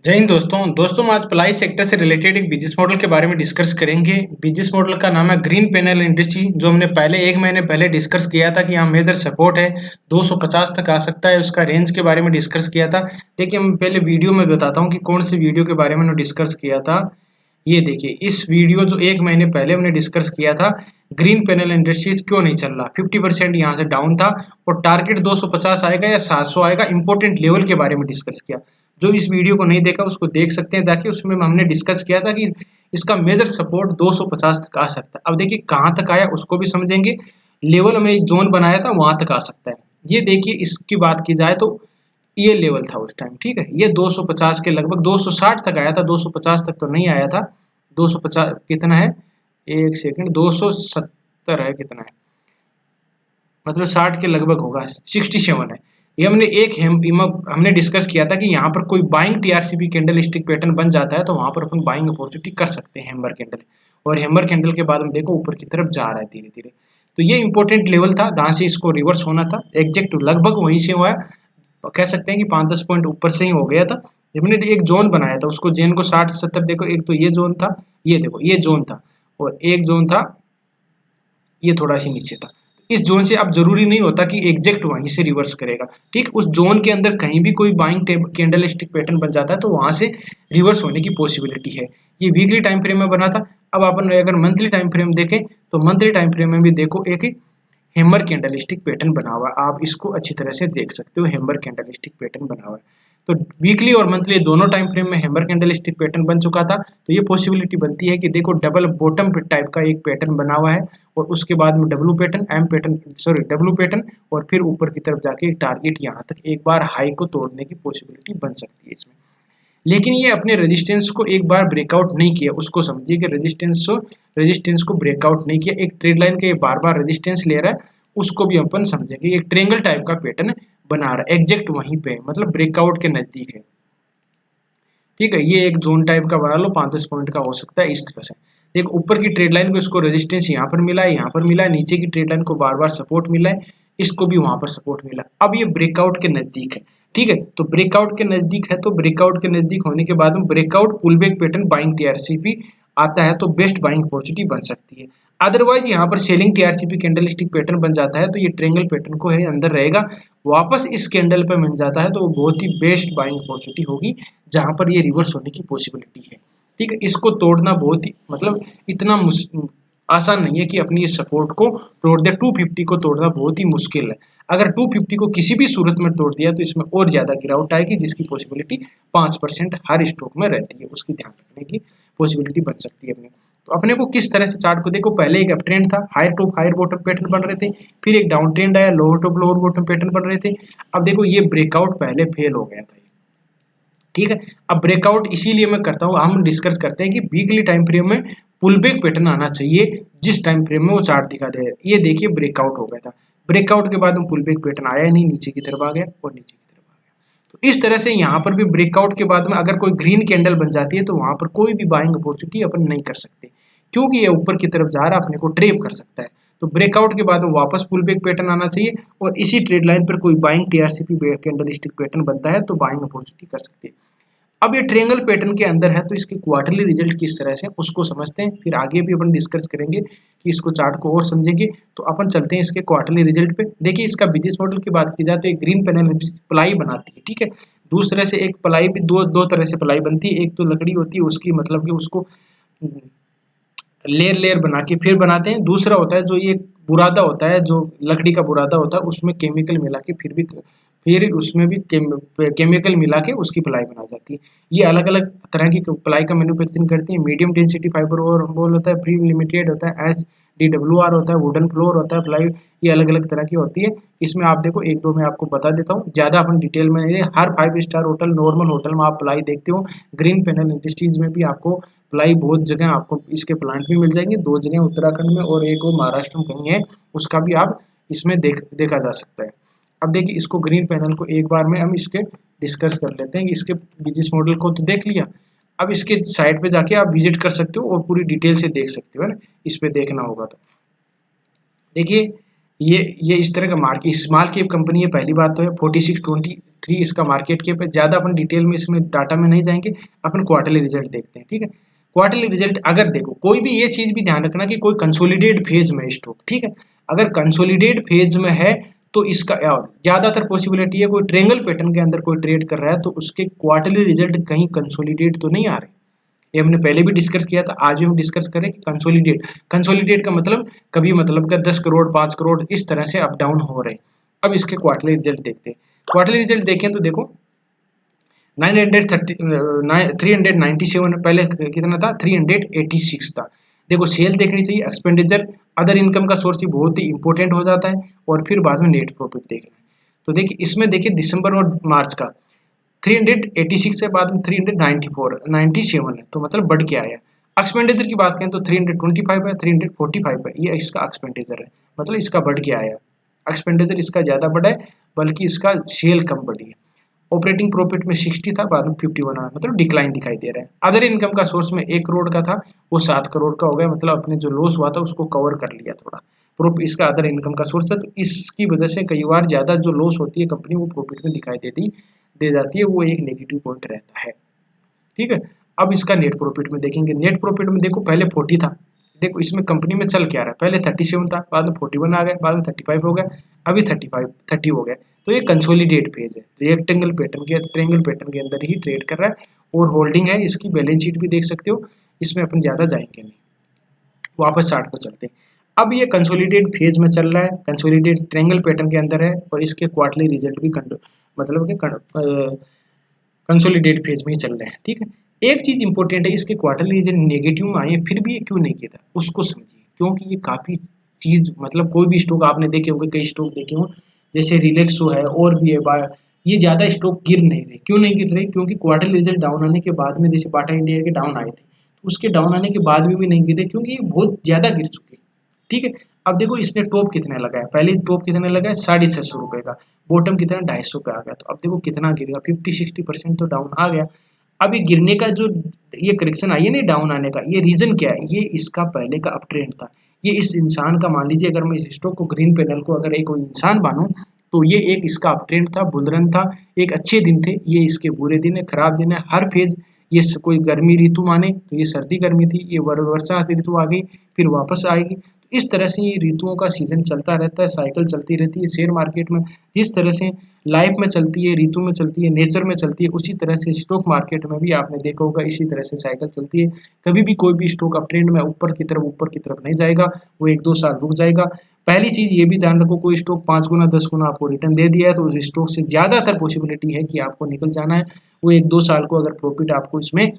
जय हिंद दोस्तों हम आज प्लाई सेक्टर से रिलेटेड एक बिजनेस मॉडल के बारे में डिस्कस करेंगे। बिजनेस मॉडल का नाम है ग्रीन पैनल इंडस्ट्री, जो हमने पहले एक महीने पहले डिस्कस किया था कि यहाँ मेजर सपोर्ट है 250 तक आ सकता है। उसका रेंज के बारे में डिस्कस किया था। देखिए हम पहले वीडियो में बताता हूँ कि कौन सी वीडियो के बारे में हमने डिस्कस किया था। ये देखिए इस वीडियो जो एक महीने पहले हमने डिस्कस किया था, ग्रीन पैनल इंडस्ट्रीज क्यों नहीं चल रहा, 50% यहाँ से डाउन था और टारगेट 250 आएगा या 700 आएगा, इंपॉर्टेंट लेवल के बारे में डिस्कस किया। जो इस वीडियो को नहीं देखा उसको देख सकते हैं जाके, उसमें हमने डिस्कस किया था कि इसका मेजर सपोर्ट 250 तक आ सकता है। अब देखिए कहाँ तक आया उसको भी समझेंगे। लेवल हमने एक जोन बनाया था वहां तक आ सकता है। ये देखिए इसकी बात की जाए तो ये लेवल था उस टाइम, ठीक है। ये 250 के लगभग 260 तक आया था, 250 तक तो नहीं आया था। 250 कितना है, एक सेकंड, 270 है, कितना है, मतलब 60 के लगभग होगा, 67 है। ये हमने हमने डिस्कस किया था कि यहाँ पर कोई buying TRCP candle stick pattern बन जाता है तो वहां पर अपन बाइंग अपॉर्चुनिटी कर सकते हैं हैमर कैंडल। और हैमर कैंडल के बाद हम देखो ऊपर की तरफ जा रहा है धीरे धीरे। तो ये इंपॉर्टेंट लेवल था जहाँ से इसको रिवर्स होना था, एग्जैक्ट लगभग वहीं से हुआ है। तो कह सकते हैं कि 5-10 पॉइंट ऊपर से ही हो गया था। हमने एक जोन बनाया था, उसको जेन को 60-70 देखो, एक तो ये जोन था, ये देखो ये जोन था, और एक जोन था ये थोड़ा सी नीचे था। इस जोन से अब जरूरी नहीं होता कि एग्जैक्ट वहीं से रिवर्स करेगा, ठीक। उस जोन के अंदर कहीं भी कोई बाइंग कैंडल स्टिक पैटर्न बन जाता है तो वहां से रिवर्स होने की पॉसिबिलिटी है। ये वीकली टाइम फ्रेम में बना था। अब अपन अगर मंथली टाइम फ्रेम देखें तो मंथली टाइम फ्रेम में भी देखो एक हैमर कैंडलस्टिक पैटर्न बना हुआ है। आप इसको अच्छी तरह से देख सकते हो, हैमर कैंडलस्टिक पैटर्न बना हुआ है। तो वीकली और मंथली दोनों टाइम फ्रेम में हैमर कैंडलस्टिक पैटर्न बन चुका था। तो ये पॉसिबिलिटी बनती है कि देखो डबल बॉटम टाइप का एक पैटर्न बना हुआ है और उसके बाद में W pattern, M pattern, sorry W pattern, और फिर ऊपर की तरफ जाके टारगेट यहाँ तक एक बार हाई को तोड़ने की पॉसिबिलिटी बन सकती है इसमें। लेकिन ये अपने रेजिस्टेंस को एक बार ब्रेकआउट नहीं किया, उसको समझिए कि रेजिस्टेंस को ब्रेकआउट नहीं किया। एक ट्रेड लाइन के बार बार रेजिस्टेंस ले रहा है, उसको भी अपन समझेंगे। एक ट्रेंगल टाइप का पैटर्न बना रहा है एग्जैक्ट वहीं पे, मतलब ब्रेकआउट के नजदीक है, ठीक है। ये एक जोन टाइप का बना लो, 5-10 पॉइंट का हो सकता है इस तरह से। एक ऊपर की ट्रेड लाइन को इसको रेजिस्टेंस यहाँ पर मिला है, यहाँ पर मिला है, नीचे की ट्रेड लाइन को बार बार सपोर्ट मिला है, इसको भी वहां पर सपोर्ट मिला। अब ये ब्रेकआउट के नजदीक है, ठीक है। तो ब्रेकआउट के नजदीक है, तो ब्रेकआउट के नजदीक होने के बाद में breakout pullback pattern buying TRCP आता है तो बेस्ट बाइंग अपॉर्चुनिटी बन सकती है। अदरवाइज यहाँ पर सेलिंग टीआरसीपी कैंडलस्टिक पैटर्न बन जाता है तो ये ट्रेंगल पैटर्न को है अंदर रहेगा, वापस इस कैंडल पे मिल जाता है तो वो बहुत ही बेस्ट बाइंग अपॉर्चुनिटी होगी जहां पर ये रिवर्स होने की पॉसिबिलिटी है, ठीक है। इसको तोड़ना बहुत ही मतलब इतना आसान नहीं है कि अपनी इस सपोर्ट को तोड़ दे। 250 को तोड़ना बहुत ही मुश्किल है। अगर 250 को किसी भी सूरत में तोड़ दिया तो इसमें और ज्यादा गिरावट आएगी, जिसकी पॉसिबिलिटी 5% हर स्ट्रोक में रहती है, उसकी ध्यान रखने की पॉसिबिलिटी बन सकती है अपने। तो अपने को किस तरह से चार्ट को देखो, पहले एक अप ट्रेंड था, higher top higher bottom pattern बन रहे थे, फिर एक डाउन ट्रेंड आया, lower top lower bottom pattern बन रहे थे। अब देखो ये ब्रेकआउट पहले फेल हो गया था, ठीक है। अब ब्रेकआउट इसीलिए मैं करता हूँ, हम डिस्कस करते हैं कि वीकली टाइम फ्रेम में पुलबैक पैटर्न आना चाहिए जिस टाइम फ्रेम में वो चार्ट दिखा दे। ये देखिए ब्रेकआउट हो गया था, ब्रेकआउट के बाद में पुलबैक पैटर्न आया ही नहीं, नीचे की तरफ आ गया और नीचे की तरफ आ गया। तो इस तरह से यहाँ पर भी ब्रेकआउट के बाद में अगर कोई ग्रीन कैंडल बन जाती है तो वहां पर कोई भी बाइंग अपॉर्चुनिटी अपन नहीं कर सकते, क्योंकि ये ऊपर की तरफ जा रहा है, अपने को ट्रेप कर सकता है। तो ब्रेकआउट के बाद वापस पुलबैक पैटर्न आना चाहिए और इसी ट्रेड लाइन पर कोई बाइंग टीआरसीपी कैंडलस्टिक पैटर्न बनता है तो बाइंग अपॉर्चुनिटी कर सकते हैं। अब ये ट्रायंगल पैटर्न के अंदर है तो इसके क्वार्टरली रिजल्ट किस तरह से उसको समझते हैं, फिर आगे भी अपन डिस्कस करेंगे कि इसको चार्ट को और समझेंगे। तो अपन चलते हैं इसके क्वार्टरली रिजल्ट पे। देखिए इसका बिजनेस मॉडल की बात की जाए तो एक ग्रीन पैनल प्लाई बनाती है, ठीक है। दूसरे से एक प्लाई भी दो दो तरह से प्लाई बनती है, एक तो लकड़ी होती है उसकी, मतलब कि उसको लेयर लेयर बना के फिर बनाते हैं। दूसरा होता है जो ये बुरादा होता है, जो लकड़ी का बुरादा होता है, उसमें केमिकल मिला के फिर उसमें भी केमिकल मिला के उसकी प्लाई बनाई जाती है। ये अलग अलग तरह की प्लाई का मैन्युफैक्चरिंग करती है। मीडियम डेंसिटी फाइबर और बोल होता है, प्री लिमिटेड होता है, SDWR होता है, वुडन फ्लोर होता है प्लाई। ये अलग अलग तरह की होती है। इसमें आप देखो एक दो मैं आपको बता देता हूँ, ज्यादा अपन डिटेल में नहीं। हर 5 स्टार होटल, नॉर्मल होटल में आप प्लाई देखते हो। ग्रीन पैनल इंडस्ट्रीज में भी आपको प्लाई बहुत जगह आपको इसके प्लांट भी मिल जाएंगे, 2 जगह उत्तराखंड में और एक वो महाराष्ट्र में कहीं है, उसका भी आप इसमें देखा जा सकता है। अब देखिए इसको ग्रीन पैनल को एक बार में हम इसके डिस्कस कर लेते हैं। इसके बिजनेस मॉडल को तो देख लिया, अब इसके साइट पे जाके आप विजिट कर सकते हो और पूरी डिटेल से देख सकते हो, है ना। इस पे देखना होगा तो देखिए ये इस तरह का मार्केट स्मॉल कैप कंपनी है, पहली बात तो है। 4620 3 इसका मार्केट कैप है। ज़्यादा अपन डिटेल में इसमें डाटा में नहीं जाएंगे, अपन क्वार्टरली रिजल्ट देखते हैं, ठीक है। क्वार्टरली रिजल्ट अगर देखो, कोई भी ये चीज़ भी ध्यान रखना कि कोई कंसोलिडेट फेज में स्टॉक, ठीक है। अगर कंसोलिडेट फेज में है तो इसका ज़्यादातर पॉसिबिलिटी है कोई ट्रायंगल पैटर्न के अंदर कोई ट्रेड कर रहा है तो उसके क्वार्टरली रिजल्ट कहीं कंसोलिडेट तो नहीं आ रहे। ये हमने पहले भी डिस्कस किया था, आज भी हम डिस्कस करें कि कंसोलिडेट का मतलब कभी मतलब का 10 करोड़ 5 करोड़ इस तरह से अप डाउन हो रहे हैं। अब इसके क्वार्टरली रिजल्ट देखते हैं। क्वार्टरली रिजल्ट देखें तो देखो 397 पहले कितना था, 386 था। देखो सेल देखनी चाहिए, एक्सपेंडिचर, अदर इनकम का सोर्स ही बहुत ही इंपॉर्टेंट हो जाता है, और फिर बाद में नेट प्रॉफिट देखना है। तो देखिए इसमें देखिए दिसंबर और मार्च का 386 के बाद में 397 है, तो मतलब बढ़ के आया। एक्सपेंडिचर की बात करें तो 325 है, 345 है, ये इसका एक्सपेंडिचर है, मतलब इसका बढ़ के आया। एक्सपेंडिचर इसका ज़्यादा बढ़ा है, बल्कि इसका सेल कम बढ़ी है। ऑपरेटिंग प्रॉफिट में 60 था, बाद में 51 आया, मतलब डिक्लाइन दिखाई दे रहा है। अदर इनकम का सोर्स में 1 करोड़ का था, वो 7 करोड़ का हो गया, मतलब अपने जो लॉस हुआ था उसको कवर कर लिया थोड़ा। प्रॉफिट इसका अदर इनकम का सोर्स है, तो इसकी वजह से कई बार ज़्यादा जो लॉस होती है कंपनी वो प्रॉफिट में दिखाई दे जाती है, वो एक नेगेटिव पॉइंट रहता है, ठीक है। अब इसका नेट प्रॉफिट में देखेंगे। नेट प्रॉफिट में देखो पहले 40 था, देखो इसमें कंपनी में चल क्या रहा है, पहले 37 था, बाद में 41 आ गया, बाद में 35 हो गया, अभी 30 हो गया। तो ये कंसोलिडेट फेज है, रेक्टेंगल पैटर्न के ट्रायंगल पैटर्न के अंदर ही ट्रेड कर रहा है, और होल्डिंग है। इसकी बैलेंस शीट भी देख सकते हो, इसमें अपन ज़्यादा जाएंगे नहीं, वापस चार्ट पर चलते हैं। अब ये कंसोलिडेट फेज में चल रहा है, कंसोलिडेट ट्रायंगल पैटर्न के अंदर है, और इसके क्वार्टरली रिजल्ट भी मतलब कि कंसोलिडेट फेज में ही चल रहे हैं, ठीक है। एक चीज इंपॉर्टेंट है, इसके क्वार्टरली रिजल्ट नेगेटिव में आए फिर भी ये क्यों नहीं गिरा, उसको समझिए। क्योंकि ये काफी चीज, मतलब कोई भी स्टॉक आपने देखे होंगे, कई स्टॉक देखे हों, जैसे रिलैक्सो है और भी है, ये ज्यादा स्टॉक गिर नहीं रहे। क्यों नहीं गिर रहे? क्योंकि क्वार्टरली रिजल्ट डाउन आने के बाद में, जैसे बाटा इंडिया के डाउन आए थे, तो उसके डाउन आने के बाद भी नहीं गिरे, क्योंकि ये बहुत ज्यादा गिर चुके, ठीक है। अब देखो इसने टॉप कितने लगाया, पहले टॉप कितने लगाया, 650 का, बॉटम कितना 250 पे आ गया। तो अब देखो कितना गिर गया, 50-60% तो डाउन आ गया। अब ये गिरने का जो ये करेक्शन आई है ना डाउन आने का, ये रीजन क्या है? ये इसका पहले का अप ट्रेंड था। ये इस इंसान का, मान लीजिए अगर मैं इस स्टॉक को, ग्रीन पैनल को अगर एक कोई इंसान मानूं, तो ये एक इसका अप ट्रेंड था, बुलरन था, एक अच्छे दिन थे, ये इसके बुरे दिन है, खराब दिन है, हर फेज। ये कोई गर्मी ऋतु माने तो ये सर्दी गर्मी थी, ये वर्षा ऋतु आ गई, फिर वापस आएगी। इस तरह से ये ऋतुओं का सीजन चलता रहता है, साइकिल चलती रहती है। शेयर मार्केट में जिस तरह से लाइफ में चलती है, ऋतु में चलती है, नेचर में चलती है, उसी तरह से स्टॉक मार्केट में भी आपने देखा होगा, इसी तरह से साइकिल चलती है। कभी भी कोई भी स्टॉक अप ट्रेंड में ऊपर की तरफ नहीं जाएगा, वो 1-2 साल रुक जाएगा। पहली चीज ये भी ध्यान रखो, कोई स्टॉक 5 गुना 10 गुना आपको रिटर्न दे दिया है, तो उस स्टॉक से ज्यादातर पॉसिबिलिटी है कि आपको निकल जाना है। वो 1-2 साल को अगर प्रॉफिट आपको इसमें,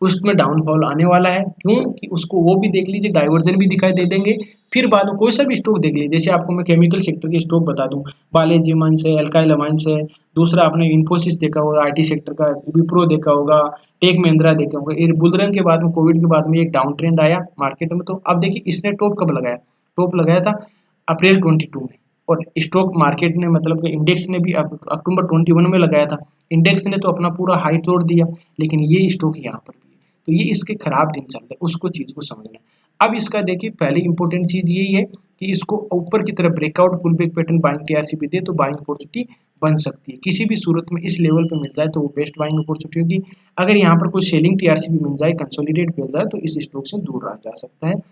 उसमें डाउनफॉल आने वाला है। क्यों? कि उसको वो भी देख लीजिए, डाइवर्जन भी दिखाई दे देंगे। फिर बाद में कोई सा भी स्टॉक देख लीजिए, जैसे आपको मैं केमिकल सेक्टर के स्टॉक बता दूं, बालाजी माइंस है, अल्काइल अमाइंस है, दूसरा आपने इन्फोसिस देखा होगा, आईटी सेक्टर का, विप्रो देखा होगा, टेक महिंद्रा देखा होगा। ये बुलरन के बाद में, कोविड के बाद में एक डाउन ट्रेंड आया मार्केट में। तो अब देखिए इसने टॉप कब लगाया, टॉप लगाया था अप्रैल 22 में, और स्टॉक मार्केट ने, मतलब इंडेक्स ने भी अक्टूबर 21 में लगाया था। इंडेक्स ने तो अपना पूरा हाई तोड़ दिया, लेकिन ये स्टॉक यहाँ पर भी है। तो ये इसके खराब दिन चल रहे हैं, उसको चीज को समझना है। अब इसका देखिए पहली इंपॉर्टेंट चीज यही है कि इसको ऊपर की तरफ breakout pull back pattern buying TRCP दे तो बाइंग अपॉर्चुनिटी बन सकती है। किसी भी सूरत में इस लेवल पे मिल जाए तो वो बेस्ट बाइंग अपॉर्चुनिटी होगी। अगर यहाँ पर कोई सेलिंग टीआरसीपी मिल जाए, कंसोलिडेट मिल जाए, तो इस स्टॉक से दूर रहा जा सकता है।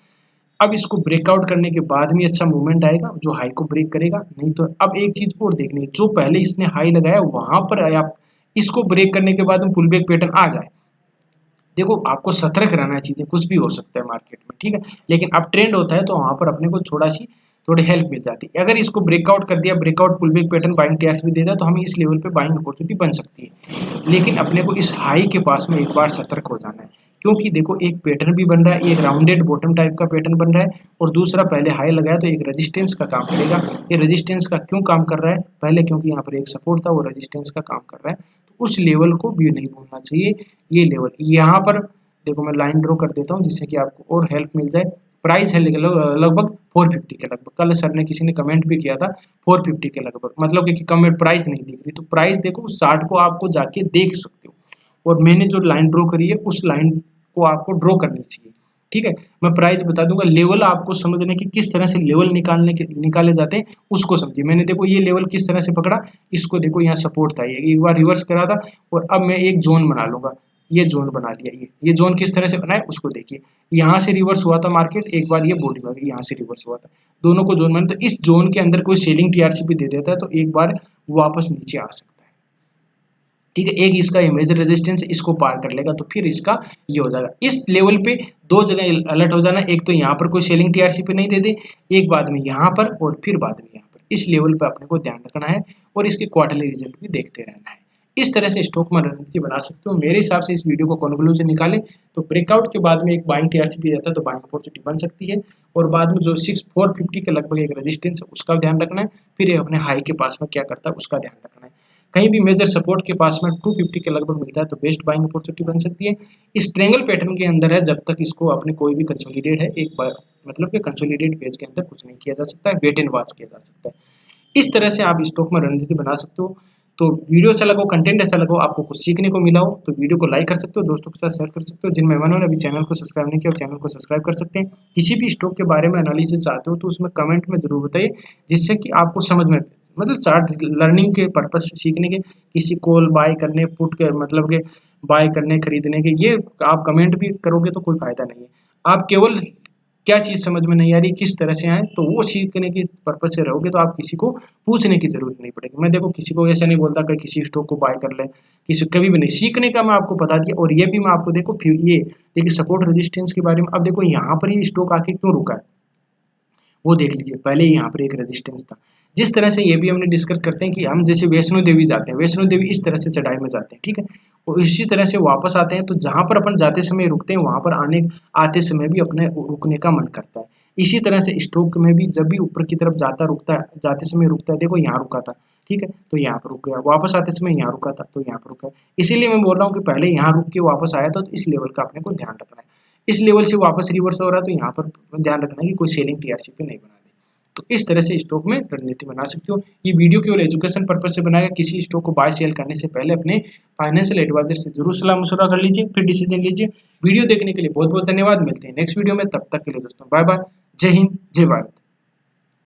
अब इसको ब्रेकआउट करने के बाद में अच्छा मूवमेंट आएगा, जो हाई को ब्रेक करेगा। नहीं तो अब एक चीज और देखनी है, जो पहले इसने हाई लगाया वहां पर आप इसको ब्रेक करने के बाद में पुल बैक पैटर्न आ जाए, देखो आपको सतर्क रहना है, चीजें कुछ भी हो सकता है मार्केट में, ठीक है। लेकिन अब ट्रेंड होता है तो वहां पर अपने को थोड़ी हेल्प मिल जाती है। अगर इसको ब्रेकआउट कर दिया, breakout pull back pattern buying TRS भी देता, तो हमें इस लेवल पे बाइंग अपॉर्चुनिटी बन सकती है। लेकिन अपने को इस हाई के पास में एक बार सतर्क हो जाना है, क्योंकि देखो एक पैटर्न भी बन रहा है, एक राउंडेड बॉटम टाइप का पैटर्न बन रहा है, और दूसरा पहले हाई लगाया तो एक रेजिस्टेंस का काम करेगा। ये रेजिस्टेंस का क्यों काम कर रहा है? पहले क्योंकि यहाँ पर एक सपोर्ट था, वो रेजिस्टेंस का काम कर रहा है, तो उस लेवल को भी नहीं भूलना चाहिए। ये लेवल यहाँ पर देखो, मैं लाइन ड्रॉ कर देता हूँ जिससे कि आपको और हेल्प मिल जाए। प्राइस है लगभग 450 के लगभग, कल सर ने किसी ने कमेंट भी किया था 450 के लगभग, मतलब कि कमेंट प्राइस नहीं दिख रही, तो प्राइस देखो 60 को आपको जाके देख सकते हो, और मैंने जो लाइन ड्रॉ करी है उस लाइन को आपको ड्रॉ करनी चाहिए। ठीक है। मैं प्राइस बता दूंगा, लेवल आपको समझने की किस तरह से लेवल निकाले जाते हैं उसको समझिए। मैंने देखो ये लेवल किस तरह से पकड़ा, इसको देखो यहाँ सपोर्ट था, ये एक बार रिवर्स करा था और अब मैं एक जोन बना लूंगा, ये जोन बना लिया। ये जोन किस तरह से बनाए उसको देखिए, यहाँ से रिवर्स हुआ था मार्केट, एक बार ये बॉडी में यहाँ से रिवर्स हुआ था, दोनों को जोन बना, तो इस जोन के अंदर कोई सेलिंग टीआरसीपी दे देता है तो एक बार वापस नीचे आ सकता है। ठीक है, एक इसका इमेज रेजिस्टेंस इसको पार कर लेगा तो फिर इसका ये हो जाएगा। इस लेवल पे दो जगह अलर्ट हो जाना, एक तो यहाँ पर कोई सेलिंग टीआरसीपी नहीं दे दे, एक बाद में यहाँ पर और फिर बाद में यहाँ पर, इस लेवल पे अपने को ध्यान रखना है और इसके क्वार्टरली रिजल्ट भी देखते रहना है। इस तरह से स्टॉक में रणनीति बना सकते हो। मेरे हिसाब से इस वीडियो को कंक्लूजन निकाले तो ब्रेकआउट के बाद में एक बाइंग टीआरसीपी रहता है तो बाइंग अपॉर्चुनिटी बन सकती है, और बाद में जो 6450 के लगभग एक रेजिस्टेंस है उसका ध्यान रखना है, फिर अपने हाई के पास में क्या करता है उसका ध्यान रखना है। कहीं भी मेजर सपोर्ट के पास में 250 के लगभग मिलता है तो बेस्ट बाइंग अपॉर्चुनिटी बन सकती है। इस ट्रायंगल पैटर्न के अंदर है, जब तक इसको अपने कोई भी कंसोलिडेट है एक बार, मतलब कि कंसोलिडेट पेज के अंदर कुछ नहीं किया जा सकता है, वेट एंड वॉच किया जा सकता है। इस तरह से आप स्टॉक में रणनीति बना सकते हो। तो वीडियो अच्छा लगा, कंटेंट अच्छा लगा, आपको कुछ सीखने को मिला हो तो वीडियो को लाइक कर सकते हो, दोस्तों के साथ शेयर कर सकते हो। जिन मेहमानों ने अभी चैनल को सब्सक्राइब नहीं किया चैनल को सब्सक्राइब कर सकते हैं। किसी भी स्टॉक के बारे में एनालिसिस चाहते हो तो उसमें कमेंट में जरूर बताइए, जिससे कि आपको समझ में, मतलब चार्ट लर्निंग के पर्पज से सीखने के, किसी कॉल बाय करने पुट के मतलब के बाय करने खरीदने के, ये आप कमेंट भी करोगे तो कोई फायदा नहीं है। आप केवल क्या चीज़ समझ में नहीं आ रही किस तरह से आए तो वो सीखने के पर्पज से रहोगे तो आप किसी को पूछने की जरूरत नहीं पड़ेगी। मैं देखो किसी को ऐसा नहीं बोलता कि किसी स्टॉक को बाय कर ले, किसी कभी भी नहीं, सीखने का मैं आपको बता दिया। और ये भी मैं आपको देखो फिर ये देखिए सपोर्ट रेजिस्टेंस के बारे में, अब देखो यहाँ पर ये स्टॉक आके क्यों रुका है वो देख लीजिए। पहले यहाँ पर एक रेजिस्टेंस था, जिस तरह से ये भी हमने डिस्कस करते हैं कि हम जैसे वैष्णो देवी जाते हैं, वैष्णो देवी इस तरह से चढ़ाई में जाते हैं, ठीक है, और इसी तरह से वापस आते हैं तो जहां पर अपन जाते समय रुकते हैं वहां पर आते समय भी अपने रुकने का मन करता है। इसी तरह से स्टॉक में भी जब भी ऊपर की तरफ रुकता है, जाते समय रुकता है, देखो यहाँ रुका था, ठीक है, तो यहाँ पर रुक गया, वापस आते समय यहाँ रुका था तो यहाँ पर रुका है। इसीलिए मैं बोल रहा हूँ कि पहले यहाँ रुक के वापस आया था तो इस लेवल का अपने को ध्यान रखना है। इस लेवल से वापस रिवर्स हो रहा है तो यहाँ पर ध्यान रखना है कि कोई सेलिंग टीआरसीपी नहीं बना दे। तो इस तरह से स्टॉक में रणनीति बना सकते हो। ये वीडियो केवल एजुकेशन पर्पज से बनाया, किसी स्टॉक को बाय सेल करने से पहले अपने फाइनेंशियल एडवाइजर से जरूर सलाह मशवरा कर लीजिए, फिर डिसीजन लीजिए। वीडियो देखने के लिए बहुत बहुत धन्यवाद, मिलते हैं नेक्स्ट वीडियो में, तब तक के लिए दोस्तों बाय बाय, जय हिंद जय भारत।